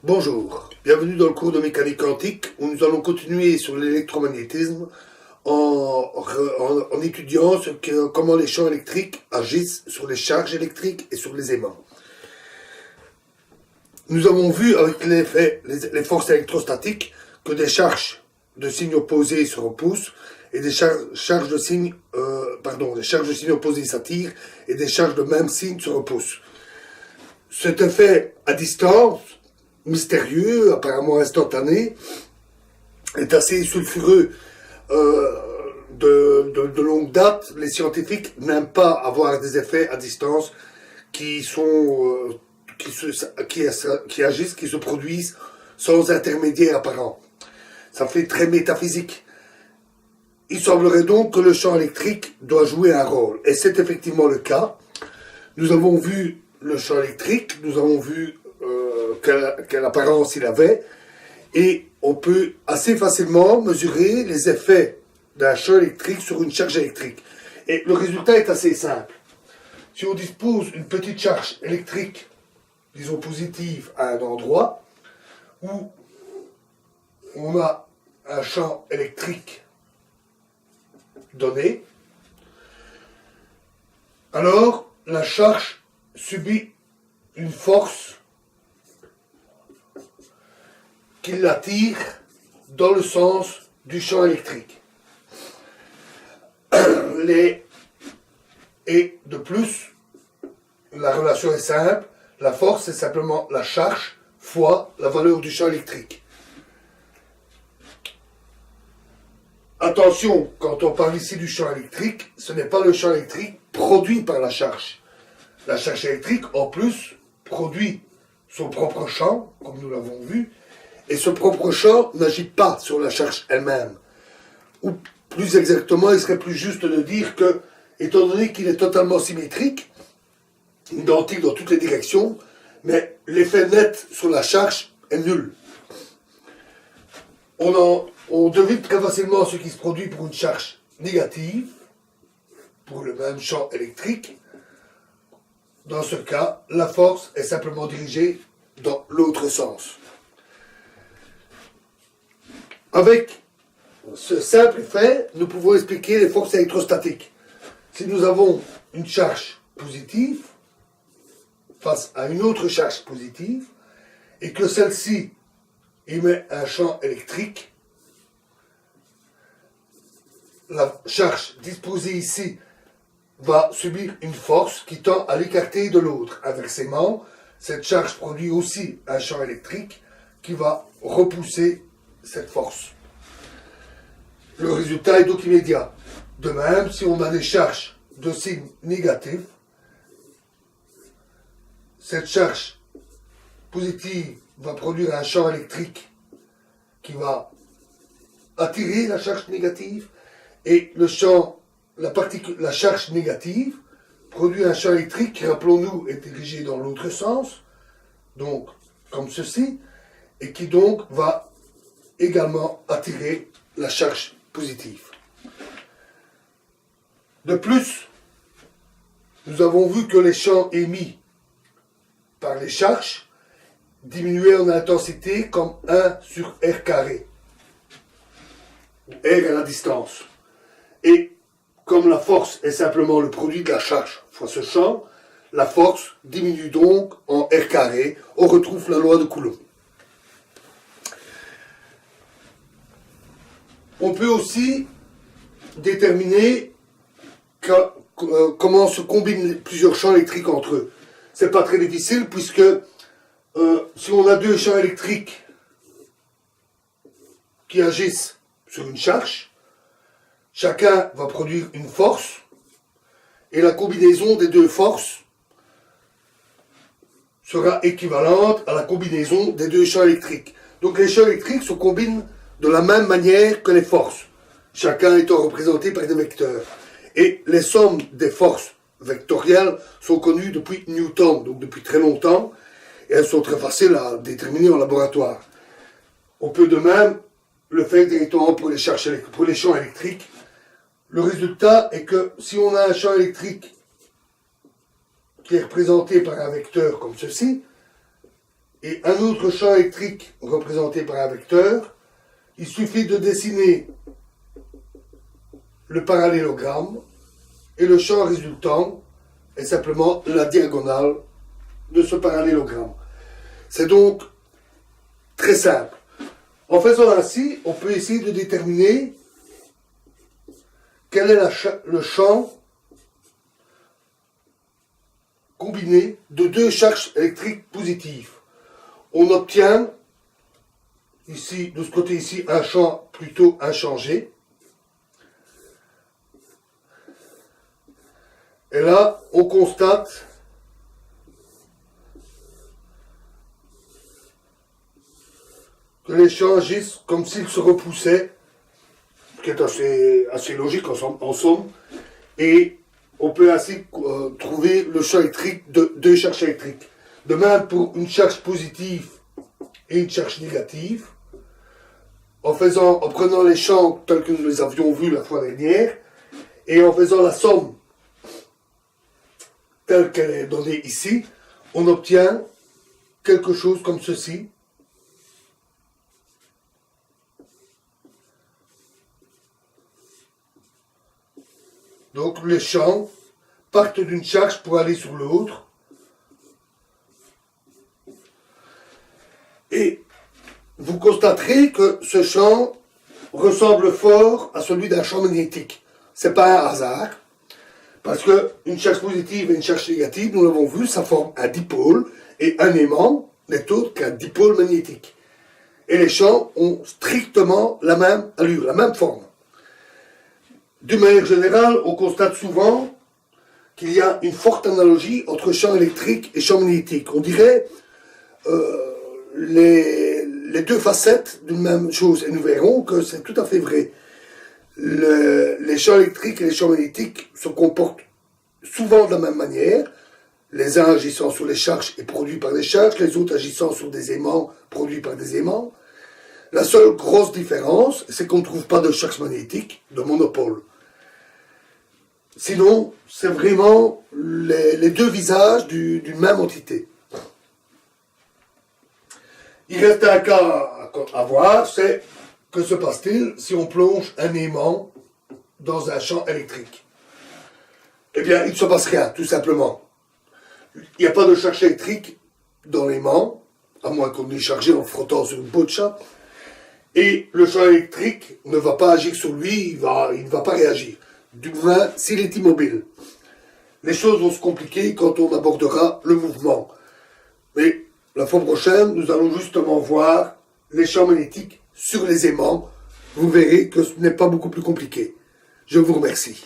Bonjour, bienvenue dans le cours de mécanique quantique où nous allons continuer sur l'électromagnétisme en étudiant comment les champs électriques agissent sur les charges électriques et sur les aimants. Nous avons vu avec les forces électrostatiques que des charges de signes opposés se repoussent et des charges de signes opposés s'attirent et des charges de même signe se repoussent. Cet effet à distance, mystérieux, apparemment instantané, est assez sulfureux de longue date. Les scientifiques n'aiment pas avoir des effets à distance qui agissent, qui se produisent sans intermédiaire apparent. Ça fait très métaphysique. Il semblerait donc que le champ électrique doit jouer un rôle. Et c'est effectivement le cas. Nous avons vu le champ électrique, nous avons vu quelle apparence il avait, et on peut assez facilement mesurer les effets d'un champ électrique sur une charge électrique. Et le résultat est assez simple. Si on dispose une petite charge électrique, disons positive, à un endroit où on a un champ électrique donné, alors la charge subit une force qui l'attire dans le sens du champ électrique. Et de plus, la relation est simple, la force est simplement la charge fois la valeur du champ électrique. Attention, quand on parle ici du champ électrique, ce n'est pas le champ électrique produit par la charge. La charge électrique, en plus, produit son propre champ, comme nous l'avons vu, et ce propre champ n'agit pas sur la charge elle-même. Ou plus exactement, il serait plus juste de dire que, étant donné qu'il est totalement symétrique, identique dans toutes les directions, mais l'effet net sur la charge est nul. On devine très facilement ce qui se produit pour une charge négative, pour le même champ électrique. Dans ce cas, la force est simplement dirigée dans l'autre sens. Avec ce simple fait, nous pouvons expliquer les forces électrostatiques. Si nous avons une charge positive face à une autre charge positive, et que celle-ci émet un champ électrique, la charge disposée ici va subir une force qui tend à l'écarter de l'autre. Inversement, cette charge produit aussi un champ électrique qui va repousser cette force. Le résultat est donc immédiat. De même, si on a des charges de signe négatif, cette charge positive va produire un champ électrique qui va attirer la charge négative, et la charge négative produit un champ électrique qui, rappelons-nous, est dirigé dans l'autre sens, donc comme ceci, et qui donc va également attirer la charge positive. De plus, nous avons vu que les champs émis par les charges diminuaient en intensité comme 1 sur R carré, où R est la distance. Et comme la force est simplement le produit de la charge fois ce champ, la force diminue donc en R carré. On retrouve la loi de Coulomb. On peut aussi déterminer comment se combinent plusieurs champs électriques entre eux. C'est pas très difficile puisque si on a deux champs électriques qui agissent sur une charge, chacun va produire une force et la combinaison des deux forces sera équivalente à la combinaison des deux champs électriques. Donc les champs électriques se combinent de la même manière que les forces, chacun étant représenté par des vecteurs. Et les sommes des forces vectorielles sont connues depuis Newton, donc depuis très longtemps, et elles sont très faciles à déterminer en laboratoire. On peut de même le faire directement pour les champs électriques. Le résultat est que si on a un champ électrique qui est représenté par un vecteur comme ceci, et un autre champ électrique représenté par un vecteur, il suffit de dessiner le parallélogramme et le champ résultant est simplement la diagonale de ce parallélogramme. C'est donc très simple. En faisant ainsi, on peut essayer de déterminer quel est le champ combiné de deux charges électriques positives. On obtient ici, de ce côté ici, un champ plutôt inchangé. Et là, on constate que les champs agissent comme s'ils se repoussaient, ce qui est assez logique en somme, et on peut ainsi trouver le champ électrique de deux charges électriques. De même pour une charge positive et une charge négative, en prenant les champs tels que nous les avions vus la fois dernière, et en faisant la somme telle qu'elle est donnée ici, on obtient quelque chose comme ceci. Donc les champs partent d'une charge pour aller sur l'autre. Et vous constaterez que ce champ ressemble fort à celui d'un champ magnétique. C'est pas un hasard, parce qu'une charge positive et une charge négative, nous l'avons vu, ça forme un dipôle, et un aimant n'est autre qu'un dipôle magnétique. Et les champs ont strictement la même allure, la même forme. D'une manière générale, on constate souvent qu'il y a une forte analogie entre champ électrique et champ magnétique. On dirait les deux facettes d'une même chose. Et nous verrons que c'est tout à fait vrai. Les champs électriques et les champs magnétiques se comportent souvent de la même manière. Les uns agissant sur les charges et produits par des charges, les autres agissant sur des aimants produits par des aimants. La seule grosse différence, c'est qu'on ne trouve pas de charge magnétique de monopôle. Sinon, c'est vraiment les deux visages d'une même entité. Il reste un cas à voir, c'est que se passe-t-il si on plonge un aimant dans un champ électrique? Eh bien, il ne se passe rien, tout simplement. Il n'y a pas de charge électrique dans l'aimant, à moins qu'on l'ait chargé en frottant sur une peau de chat, et le champ électrique ne va pas agir sur lui, il ne va pas réagir. Du moins, s'il est immobile. Les choses vont se compliquer quand on abordera le mouvement. Mais la fois prochaine, nous allons justement voir les champs magnétiques sur les aimants. Vous verrez que ce n'est pas beaucoup plus compliqué. Je vous remercie.